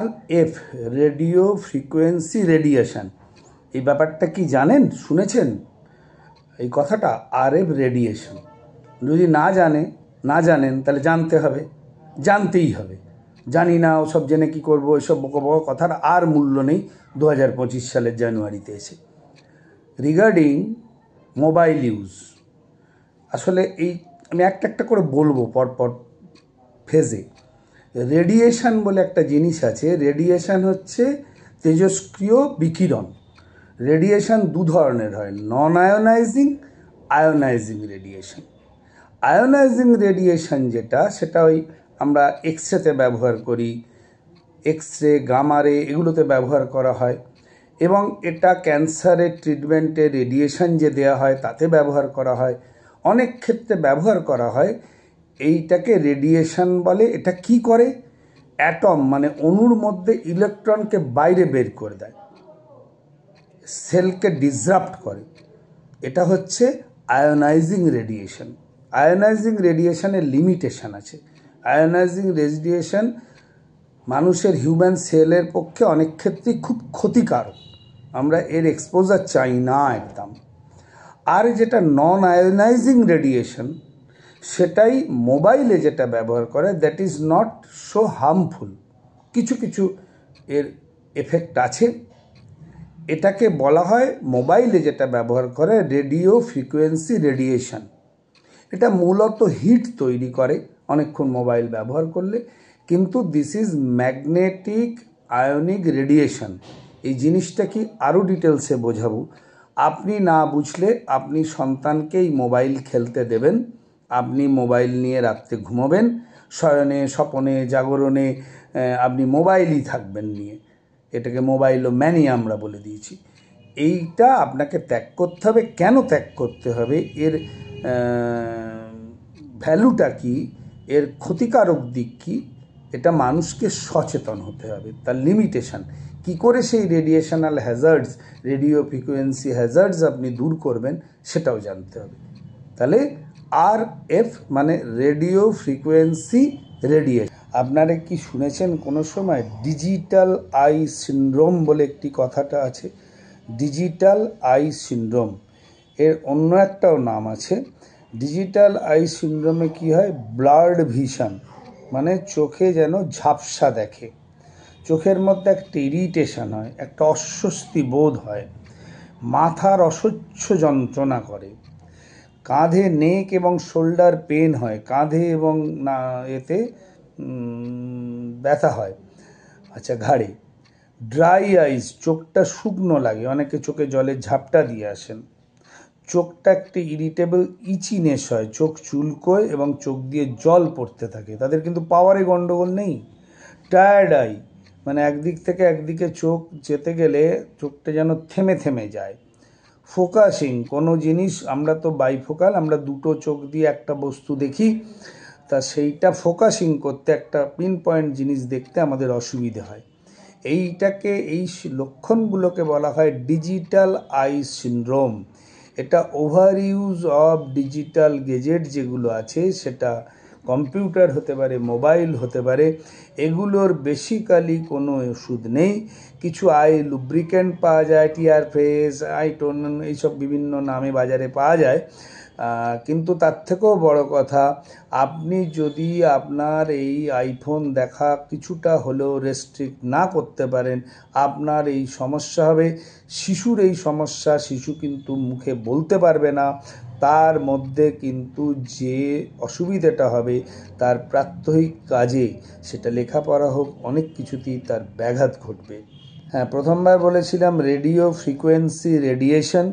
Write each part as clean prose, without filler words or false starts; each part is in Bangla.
RF রেডিও ফ্রিকোয়েন্সি রেডিয়েশন, এই ব্যাপারটা কি জানেন, শুনেছেন এই কথাটা? RF রেডিয়েশন যদি না জানেন তাহলে জানতে হবে, জানতেই হবে। জানি না ওসব জেনে কি করব, এসব বকো বকো কথার আর মূল্য নেই 2025 সালের জানুয়ারিতে এসে। রিগার্ডিং মোবাইল ইউজ, আসলে এই আমি একটা করে বলবো পরপর ফেজে। রেডিয়েশন বলে একটা জিনিস আছে। রেডিয়েশন হচ্ছে তেজস্ক্রিয় বিকিরণ। রেডিয়েশন দু ধরনের হয়, non ionising, ionising radiation. Ionising radiation যেটা, সেটা ওই আমরা এক্সরেতে ব্যবহার করি, এক্সরে, গামা রে, এগুলোতে ব্যবহার করা হয়। এবং এটা ক্যান্সারের ট্রিটমেন্টে রেডিয়েশন যে দেওয়া হয় তাতে ব্যবহার করা হয়, অনেক ক্ষেত্রে ব্যবহার করা হয়। এইটাকে রেডিয়েশন বলে। এটা কি করে? অ্যাটম মানে অণুর মধ্যে ইলেকট্রনকে বাইরে বের করে দেয়, সেলকে ডিসরাপ্ট করে। এটা হচ্ছে আয়োনাইজিং রেডিয়েশন। আয়োনাইজিং রেডিয়েশনের লিমিটেশন আছে। আয়োনাইজিং রেডিয়েশন মানুষের হিউম্যান সেলের পক্ষে অনেক ক্ষেত্রেই খুব ক্ষতিকারক। আমরা এর এক্সপোজার চাই না একদম। আর যেটা নন আয়োনাইজিং রেডিয়েশন, সেটাই মোবাইলে যেটা ব্যবহার করে, that is not so harmful. কিছু কিছু এর এফেক্ট আছে। এটাকে বলা হয়, মোবাইলে যেটা ব্যবহার করে, রেডিও ফ্রিকোয়েন্সি রেডিয়েশন। এটা মূলত হিট তৈরি করে অনেকক্ষণ মোবাইল ব্যবহার করলে, কিন্তু this is magnetic ionic radiation. এই জিনিসটা কি আরও ডিটেলসে বোঝাবো। আপনি না বুঝলে আপনি সন্তানকেই মোবাইল খেলতে দেবেন, আপনি মোবাইল নিয়ে রাত্রে ঘুমোবেন, শয়নে, স্বপনে, জাগরণে আপনি মোবাইলই থাকবেন নিয়ে। এটাকে মোবাইল ম্যানি আমরা বলে দিয়েছি। এইটা আপনাকে ত্যাগ করতে হবে। কেন ত্যাগ করতে হবে? এর ভ্যালুটা কি, এর ক্ষতিকারক দিক কি, এটা মানুষকে সচেতন হতে হবে। তার লিমিটেশন কি করে সেই রেডিয়েশনাল হ্যাজার্ডস, রেডিও ফ্রিকোয়েন্সি হ্যাজার্ডস আপনি দূর করবেন, সেটাও জানতে হবে। তাহলে RF মানে রেডিও ফ্রিকোয়েন্সি রেডিয়েশন। আপনারা কি শুনেছেন কোনো সময় ডিজিটাল আই সিনড্রোম বলে একটি কথাটা আছে? ডিজিটাল আই সিনড্রোম, এর অন্য একটাও নাম আছে। ডিজিটাল আই সিনড্রোমে কি হয়? ব্লার্ড ভিশন, মানে চোখে যেন ঝাপসা দেখে, চোখের মধ্যে একটা ইরিটেশন হয়, একটা অস্বস্তি বোধ হয়, মাথার অসহ্য যন্ত্রণা করে, কাঁধে নেক এবং শোল্ডার পেন হয়, কাঁধে এবং না এতে ব্যথা হয়, আচ্ছা, ঘাড়ে। ড্রাই আইস, চোখটা শুকনো লাগে, অনেকে চোখে জলের ঝাপটা দিয়ে আসেন। চোখটা একটি ইরিটেবল ইচিনেস হয়, চোখ চুলকোয় এবং চোখ দিয়ে জল পড়তে থাকে। তাদের কিন্তু পাওয়ারে গন্ডগোল নেই। টায়ার্ড আই, মানে একদিক থেকে একদিকে চোখ যেতে গেলে চোখটা যেন থেমে থেমে যায়। ফোকাসিং, কোনো জিনিস, আমরা তো বাইফোকাল, আমরা দুটো চোখ দিয়ে একটা বস্তু দেখি, তা সেইটা ফোকাসিং করতে, একটা পিন পয়েন্ট জিনিস দেখতে আমাদের অসুবিধে হয়। এইটাকে, এই লক্ষণগুলোকে বলা হয় ডিজিটাল আই সিনড্রোম। এটা over use of digital gadget যেগুলো আছে, সেটা কম্পিউটার হতে পারে, মোবাইল হতে পারে, এগুলোর বেসিক্যালি কোনো ওষুধ নেই। কিছু আই লুব্রিকেন্ট পাওয়া যায়, টিয়ার ফেস, আইটোন, এইসব বিভিন্ন নামে বাজারে পাওয়া যায়। কিন্তু তার থেকেও বড় কথা, আপনি যদি আপনার এই আইফোন দেখা কিছুটা হলেও রেস্ট্রিক্ট না করতে পারেন, আপনার এই সমস্যা হবে। শিশুর এই সমস্যা, শিশু কিন্তু মুখে বলতে পারবে না, তার মধ্যে কিন্তু যে অসুবিধাটা হবে, তার প্রাত্যহিক কাজে, সেটা লেখাপড়া হোক, অনেক কিছুতেই তার ব্যাঘাত ঘটবে। হ্যাঁ, প্রথমবার বলেছিলাম রেডিও ফ্রিকোয়েন্সি রেডিয়েশন,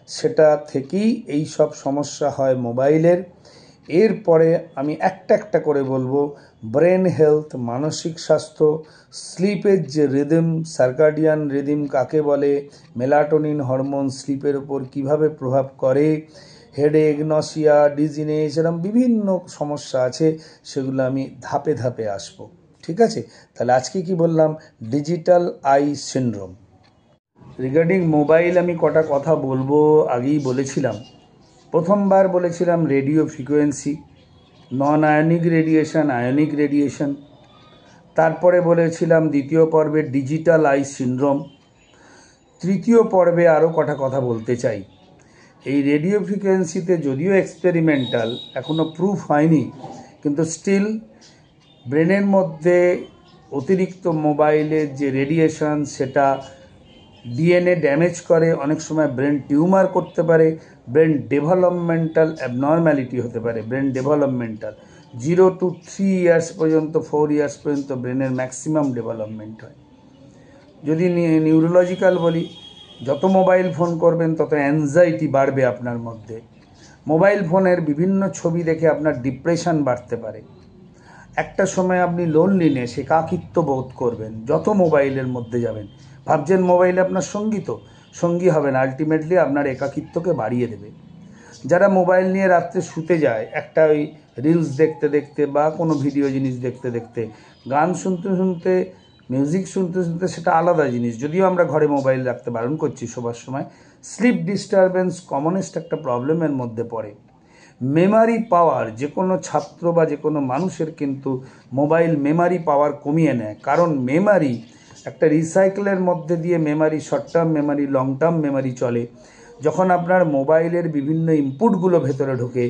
সেটা থেকেই এই সব সমস্যা হয় মোবাইলের। এরপরে আমি একটা করে বলবো, ব্রেন হেলথ, মানসিক স্বাস্থ্য, স্লিপের যে রিদম, সার্কাডিয়ান রিদম কাকে বলে, মেলাটোনিন হরমোন স্লিপের ওপর কিভাবে প্রভাব করে, হেডেক, নসিয়া, ডিজিনেস, এরকম বিভিন্ন সমস্যা আছে, সেগুলো আমি ধাপে ধাপে আসবো। ঠিক আছে? তাহলে আজকে কি বললাম? Digital eye syndrome. Regarding mobile আমি কটা কথা বলবো, আগেই বলেছিলাম। প্রথমবার বলেছিলাম রেডিও ফ্রিকোয়েন্সি, নন আয়নিক রেডিয়েশন, আয়নিক রেডিয়েশন। তারপরে বলেছিলাম দ্বিতীয় পর্বে ডিজিটাল আই সিনড্রোম। তৃতীয় পর্বে আরও কটা কথা বলতে চাই। এই রেডিও ফ্রিকোয়েন্সিতে যদিও এক্সপেরিমেন্টাল, এখনও প্রুফ হয়নি, কিন্তু স্টিল ব্রেনের মধ্যে অতিরিক্ত মোবাইলের যে রেডিয়েশন সেটা ডিএনএ ড্যামেজ করে, অনেক সময় ব্রেন টিউমার করতে পারে, ব্রেন ডেভেলপমেন্টাল অ্যাবনর্ম্যালিটি হতে পারে। ব্রেন ডেভেলপমেন্টাল 0 to 3 ইয়ার্স পর্যন্ত, 4 ইয়ার্স পর্যন্ত ব্রেনের ম্যাক্সিমাম ডেভেলপমেন্ট হয়। যদি নিউরোলজিক্যাল বলি, যত মোবাইল ফোন করবেন তত অ্যাংজাইটি বাড়বে আপনার মধ্যে। মোবাইল ফোনের বিভিন্ন ছবি দেখে আপনার ডিপ্রেশন বাড়তে পারে। একটা সময় আপনি লোনলিনেস, একাকিত্ব বোধ করবেন যত মোবাইলের মধ্যে যাবেন। ভাবছেন মোবাইল আপনার সঙ্গী, তো সঙ্গী হবে না, আলটিমেটলি আপনার একাকিত্বকে বাড়িয়ে দেবে। যারা মোবাইল নিয়ে রাত্রে শুতে যায়, একটা ওই রিলস দেখতে দেখতে বা কোনো ভিডিও জিনিস দেখতে দেখতে, গান শুনতে শুনতে, মিউজিক শুনতে শুনতে, সেটা আলাদা জিনিস, যদিও আমরা ঘরে মোবাইল রাখতে বারণ করছি শোবার সময়। স্লিপ ডিস্টারবেন্স কমনেস্ট একটা প্রবলেমের মধ্যে পড়ে। মেমারি পাওয়ার, যে কোনো ছাত্র বা যে কোনো মানুষের কিন্তু মোবাইল মেমারি পাওয়ার কমিয়ে নেয়, কারণ মেমারি একটা রিসাইকেলের মধ্যে দিয়ে Memari, short term Memari, long term Memari চলে। যখন আপনার মোবাইলের বিভিন্ন ইনপুটগুলো ভেতরে ঢোকে,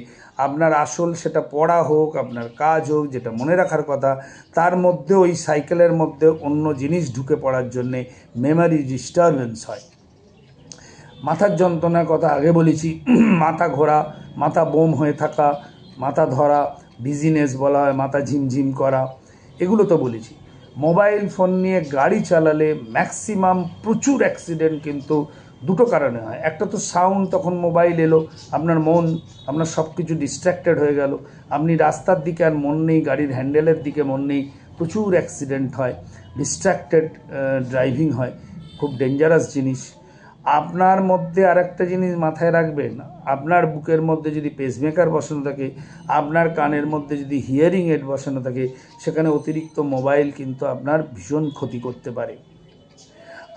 আপনার আসল সেটা পড়া হোক, আপনার কাজ হোক, যেটা মনে রাখার কথা, তার মধ্যে ওই সাইকেলের মধ্যে অন্য জিনিস ঢুকে পড়ার জন্যে মেমারি ডিস্টারবেন্স হয়। মাথার যন্ত্রণার কথা আগে বলেছি। মাথা ঘোরা, মাথা বোম হয়ে থাকা, মাথা ধরা, বিজিনেস বলা হয়, মাথা ঝিমঝিম করা, এগুলো তো বলেছি। মোবাইল ফোন নিয়ে গাড়ি চালালে ম্যাক্সিমাম প্রচুর অ্যাক্সিডেন্ট কিন্তু দুটো কারণে হয়। একটা তো সাউন্ড, তখন মোবাইল এলো, আপনার মন, আপনার সব কিছু ডিস্ট্র্যাক্টেড হয়ে গেল, আপনি রাস্তার দিকে আর মন নেই, গাড়ির হ্যান্ডেলের দিকে মন নেই, প্রচুর অ্যাক্সিডেন্ট হয়, ডিস্ট্র্যাক্টেড ড্রাইভিং হয়, খুব ডেঞ্জারাস জিনিস। আপনার মধ্যে আর একটা জিনিস মাথায় রাখবেন, আপনার বুকের মধ্যে যদি পেসমেকার বসানো থাকে, আপনার কানের মধ্যে যদি হিয়ারিং এড বসানো থাকে, সেখানে অতিরিক্ত মোবাইল কিন্তু আপনার ভীষণ ক্ষতি করতে পারে।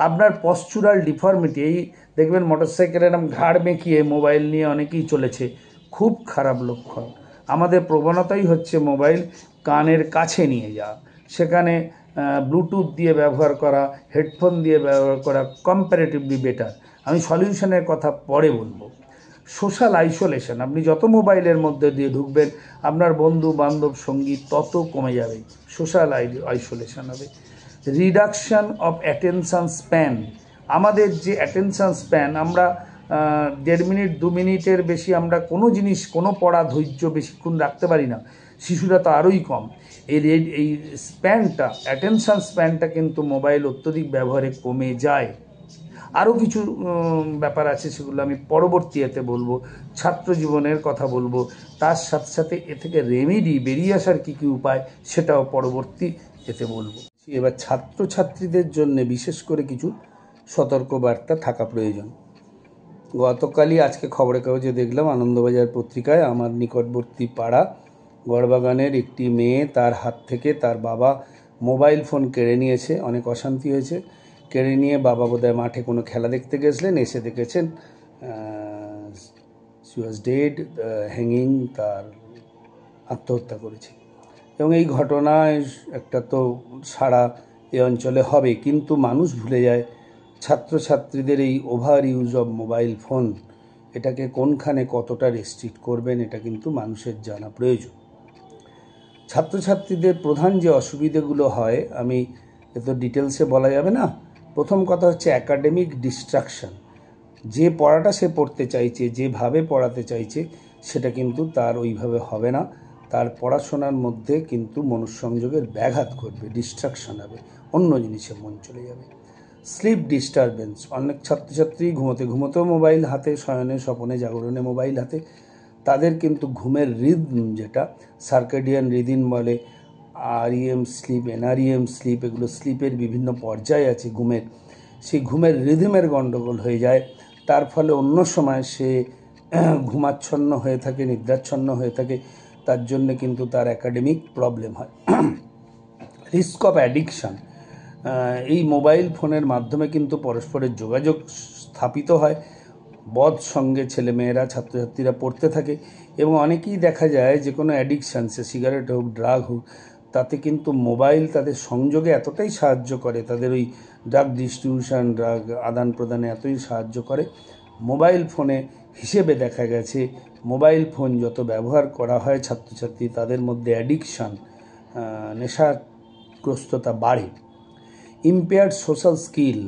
আপনার পশ্চুরাল ডিফর্মিটি, এই দেখবেন মোটরসাইকেলের এরকম ঘাড় বেঁকিয়ে মোবাইল নিয়ে অনেকেই চলেছে, খুব খারাপ লক্ষণ। আমাদের প্রবণতাই হচ্ছে মোবাইল কানের কাছে নিয়ে যাওয়া, সেখানে ব্লুটুথ দিয়ে ব্যবহার করা, হেডফোন দিয়ে ব্যবহার করা কম্প্যারেটিভলি বেটার। আমি সলিউশনের কথা পরে বলবো। সোশ্যাল আইসোলেশন, আপনি যত মোবাইলের মধ্যে দিয়ে ঢুকবেন, আপনার বন্ধু বান্ধব সঙ্গী তত কমে যাবে, সোশ্যাল আইসোলেশন হবে। রিডাকশান অফ অ্যাটেনশান স্প্যান, আমাদের যে অ্যাটেনশান স্প্যান, আমরা 1.5 মিনিট 2 মিনিটের বেশি আমরা কোনো জিনিস, কোনো পড়া ধৈর্য বেশিক্ষণ রাখতে পারি না, শিশুরা তো আরোই কম। এই স্প্যানটা, অ্যাটেনশান স্প্যানটা কিন্তু মোবাইল অত্যধিক ব্যবহারে কমে যায়। আরও কিছু ব্যাপার আছে, সেগুলো আমি পরবর্তীতে বলবো, ছাত্র জীবনের কথা বলবো, তার সাথে সাথে এ থেকে রেমেডি বেরিয়ে আসার কী কী উপায় সেটাও পরবর্তী এতে বলবো। এবার ছাত্রছাত্রীদের জন্য বিশেষ করে কিছু সতর্কবার্তা থাকা প্রয়োজন। গতকালই, আজকে খবরের কাগজে দেখলাম, আনন্দবাজার পত্রিকায়, আমার নিকটবর্তী পাড়া গড়বাগানের একটি মেয়ে, তার হাত থেকে তার বাবা মোবাইল ফোন কেড়ে নিয়েছে, অনেক অশান্তি হয়েছে। কেড়ে নিয়ে বাবা বোধহয় মাঠে কোনো খেলা দেখতে গেছিলেন, এসে দেখেছেন শি ওয়াজ ডেড, হ্যাঙ্গিং, তার আত্মহত্যা করেছে। এবং এই ঘটনায় একটা তো সারা এই অঞ্চলে হবে, কিন্তু মানুষ ভুলে যায় ছাত্রছাত্রীদের এই over use of mobile phone, এটাকে কোনখানে কতটা রেস্ট্রিক্ট করবেন, এটা কিন্তু মানুষের জানা প্রয়োজন। ছাত্রছাত্রীদের প্রধান যে অসুবিধেগুলো হয়, আমি এত ডিটেলসে বলা যাবে না। প্রথম কথা হচ্ছে অ্যাকাডেমিক ডিস্ট্রাকশন। যে পড়াটা সে পড়তে চাইছে, যেভাবে পড়াতে চাইছে, সেটা কিন্তু তার ওইভাবে হবে না, তার পড়াশোনার মধ্যে কিন্তু মনঃসংযোগের ব্যাঘাত ঘটবে, ডিস্ট্রাকশন হবে, অন্য জিনিসে মন চলে যাবে। স্লিপ ডিস্টারবেন্স, অনেক ছাত্রছাত্রী ঘুমোতেও মোবাইল হাতে, শয়নে স্বপনে জাগরণে মোবাইল হাতে, তাদের কিন্তু ঘুমের রিদম, যেটা সার্কেডিয়ান রিদিম বলে, REM স্লিপ, NREM স্লিপ, এগুলো স্লিপের বিভিন্ন পর্যায় আছে ঘুমের, সেই ঘুমের রিদমের গণ্ডগোল হয়ে যায়। তার ফলে অন্য সময় সে ঘুমাচ্ছন্ন হয়ে থাকে, নিদ্রাচ্ছন্ন হয়ে থাকে, তার জন্য কিন্তু তার একাডেমিক প্রবলেম হয়। রিস্ক অফ অ্যাডিকশান, এই মোবাইল ফোনের মাধ্যমে কিন্তু পরস্পরের যোগাযোগ স্থাপিত হয়, বদ সঙ্গে ছেলেমেয়েরা, ছাত্রছাত্রীরা পড়তে থাকে, এবং অনেকেই দেখা যায় যে কোনো অ্যাডিকশান, সে সিগারেট হোক, ড্রাগ হোক, তাতে কিন্তু মোবাইল তাদের সংযোগে এতটাই সাহায্য করে, তাদের ওই ড্রাগ ডিস্ট্রিবিউশন, ড্রাগ আদান প্রদানে এতই সাহায্য করে। মোবাইল ফোনে হিসেবে দেখা গেছে মোবাইল ফোন যত ব্যবহার করা হয় ছাত্রছাত্রী, তাদের মধ্যে অ্যাডিকশান, নেশাগ্রস্ততা বাড়ে। ইম্পেয়ার্ড সোশ্যাল স্কিল,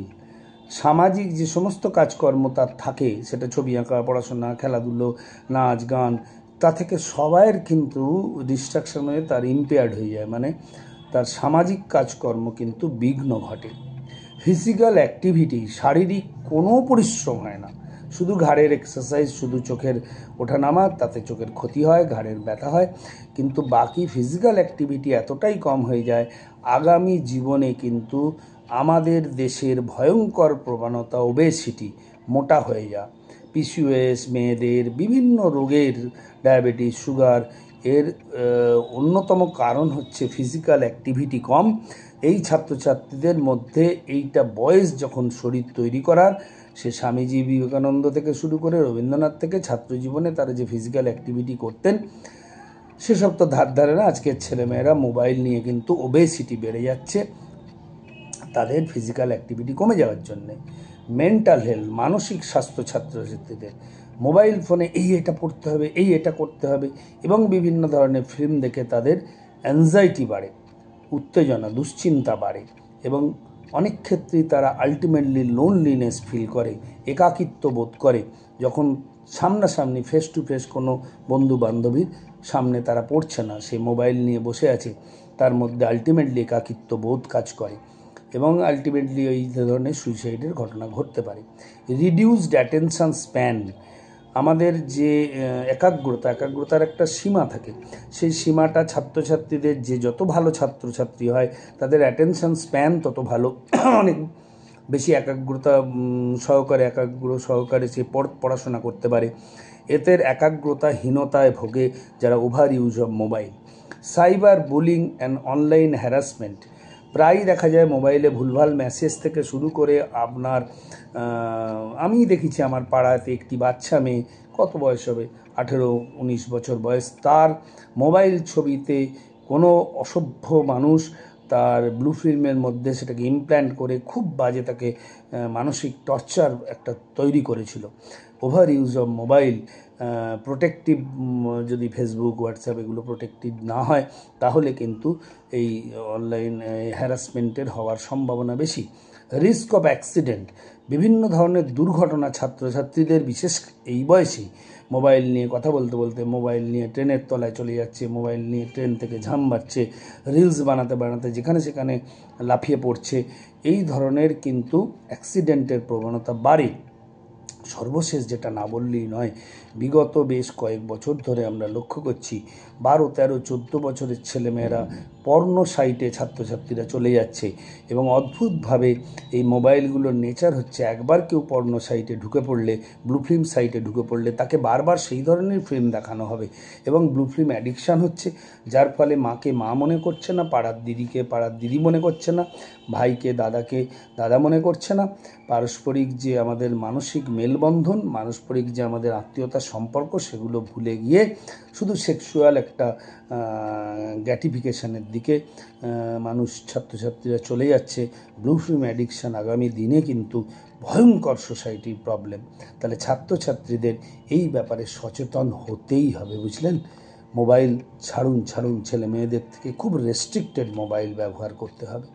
সামাজিক যে সমস্ত কাজকর্ম তার থাকে, সেটা ছবি আঁকা, পড়াশোনা, খেলাধুলো, নাচ গান, তা থেকে সবাইয়ের কিন্তু ডিস্ট্রাকশন হয়ে তার ইম্পেয়ার্ড হয়ে যায়, মানে তার সামাজিক কাজকর্ম কিন্তু বিঘ্ন ঘটে। ফিজিক্যাল অ্যাক্টিভিটি, শারীরিক কোনো পরিশ্রম হয় না, শুধু ঘাড়ের এক্সারসাইজ, শুধু চোখের ওঠানামা, তাতে চোখের ক্ষতি হয়, ঘাড়ের ব্যথা হয়, কিন্তু বাকি ফিজিক্যাল অ্যাক্টিভিটি এতটাই কম হয়ে যায়। আগামী জীবনে কিন্তু আমাদের দেশের ভয়ঙ্কর প্রবণতা ওবেসিটি, মোটা হয়ে যাওয়া, পিসিওএস, মেয়েদের বিভিন্ন রোগের, ডায়াবেটিস, সুগার, এর অন্যতম কারণ হচ্ছে ফিজিক্যাল অ্যাক্টিভিটি কম। এই ছাত্রছাত্রীদের মধ্যে এইটা বয়স যখন শরীর তৈরি করার, সে স্বামীজি বিবেকানন্দ থেকে শুরু করে রবীন্দ্রনাথ থেকে ছাত্র জীবনে তারা যে ফিজিক্যাল অ্যাক্টিভিটি করতেন সেসব তো ধার ধারে না। আজকের ছেলেমেয়েরা মোবাইল নিয়ে কিন্তু ওবেসিটি বেড়ে যাচ্ছে তাদের ফিজিক্যাল অ্যাক্টিভিটি কমে যাওয়ার জন্যে। মেন্টাল হেলথ, মানসিক স্বাস্থ্য ছাত্রছাত্রীদের মোবাইল ফোনে এটা পড়তে হবে, এটা করতে হবে, এবং বিভিন্ন ধরনের ফিল্ম দেখে তাদের অ্যাংজাইটি বাড়ে, উত্তেজনা, দুশ্চিন্তা বাড়ে, এবং অনেক ক্ষেত্রেই তারা আলটিমেটলি লোনলিনেস ফিল করে, একাকিত্ব বোধ করে। যখন সামনাসামনি ফেস টু ফেস কোনো বন্ধু বান্ধবীর সামনে তারা পড়ছে না, সে মোবাইল নিয়ে বসে আছে, তার মধ্যে আলটিমেটলি একাকিত্ব বোধ কাজ করে, এবং আলটিমেটলি এই ধরনের সুইসাইডের ঘটনা ঘটতে পারে। রিডিউসড অ্যাটেনশান স্প্যান, আমাদের যে একাগ্রতার একটা সীমা থাকে, সেই সীমাটা ছাত্রছাত্রীদের, যে যত ভালো ছাত্রছাত্রী হয় তাদের অ্যাটেনশান স্প্যান তত ভালো, অনেক বেশি একাগ্র সহকারে সে পড়াশোনা করতে পারে। এদের একাগ্রতাহীনতায় ভোগে যারা over use of mobile. Cyber bullying and online harassment, প্রায়ই দেখা যায় মোবাইলে ভুলভাল মেসেজ থেকে শুরু করে আপনার, আমি দেখেছি আমার পাড়াতে একটি বাচ্চা মেয়ে, কত বয়স হবে, 18-19 বছর বয়স, তার মোবাইল ছবিতে কোনো অসভ্য মানুষ তার ব্লু ফিল্মের মধ্যে সেটাকে ইমপ্ল্যান্ট করে খুব বাজে তাকে মানসিক টর্চার একটা তৈরি করেছিল। Over use of mobile, protective, যদি ফেসবুক, হোয়াটসঅ্যাপ এগুলো প্রোটেক্টিভ না হয় তাহলে কিন্তু এই অনলাইন হ্যারাসমেন্টের হওয়ার সম্ভাবনা বেশি। রিস্ক অফ অ্যাক্সিডেন্ট, বিভিন্ন ধরনের দুর্ঘটনা ছাত্রছাত্রীদের, বিশেষ এই বয়সেই মোবাইল নিয়ে কথা বলতে বলতে, মোবাইল নিয়ে ট্রেনের তলায় চলে যাচ্ছে, মোবাইল নিয়ে ট্রেন থেকে ঝাঁপ মারছে, রিলস বানাতে যেখানে সেখানে লাফিয়ে পড়ছে, এই ধরনের কিন্তু অ্যাক্সিডেন্টের প্রবণতা বাড়ে। সর্বশেষ যেটা না বললেই নয়, বিগত বেশ কয়েক বছর ধরে আমরা লক্ষ্য করছি 12, 13, 14 বছরের ছেলেমেয়েরা পর্ন সাইটে ছাত্রছাত্রীরা চলে যাচ্ছে, এবং অদ্ভুতভাবে এই মোবাইলগুলোর নেচার হচ্ছে, একবার কেউ পর্ন সাইটে ঢুকে পড়লে, ব্লু ফিল্ম সাইটে ঢুকে পড়লে তাকে বারবার সেই ধরনের ফিল্ম দেখানো হবে, এবং ব্লু ফিল্ম অ্যাডিকশান হচ্ছে, যার ফলে মাকে মা মনে করছে না, পাড়ার দিদিকে পাড়ার দিদি মনে করছে না, ভাইকে দাদাকে দাদা মনে করছে না, পারস্পরিক যে আমাদের মানসিক মেলবন্ধন, পারস্পরিক যে আমাদের আত্মীয়তার সম্পর্ক, সেগুলো ভুলে গিয়ে শুধু সেক্সুয়াল একটা গ্র্যাটিফিকেশনের দিকে মানুষ, ছাত্রছাত্রীরা চলে যাচ্ছে। ব্লু ফিল্ম অ্যাডিকশান আগামী দিনে কিন্তু ভয়ঙ্কর সোসাইটির প্রবলেম। তাহলে ছাত্রছাত্রীদের এই ব্যাপারে সচেতন হতেই হবে, বুঝলেন। মোবাইল ছাড়ুন, ছেলে মেয়েদের থেকে খুব রেস্ট্রিক্টেড মোবাইল ব্যবহার করতে হবে।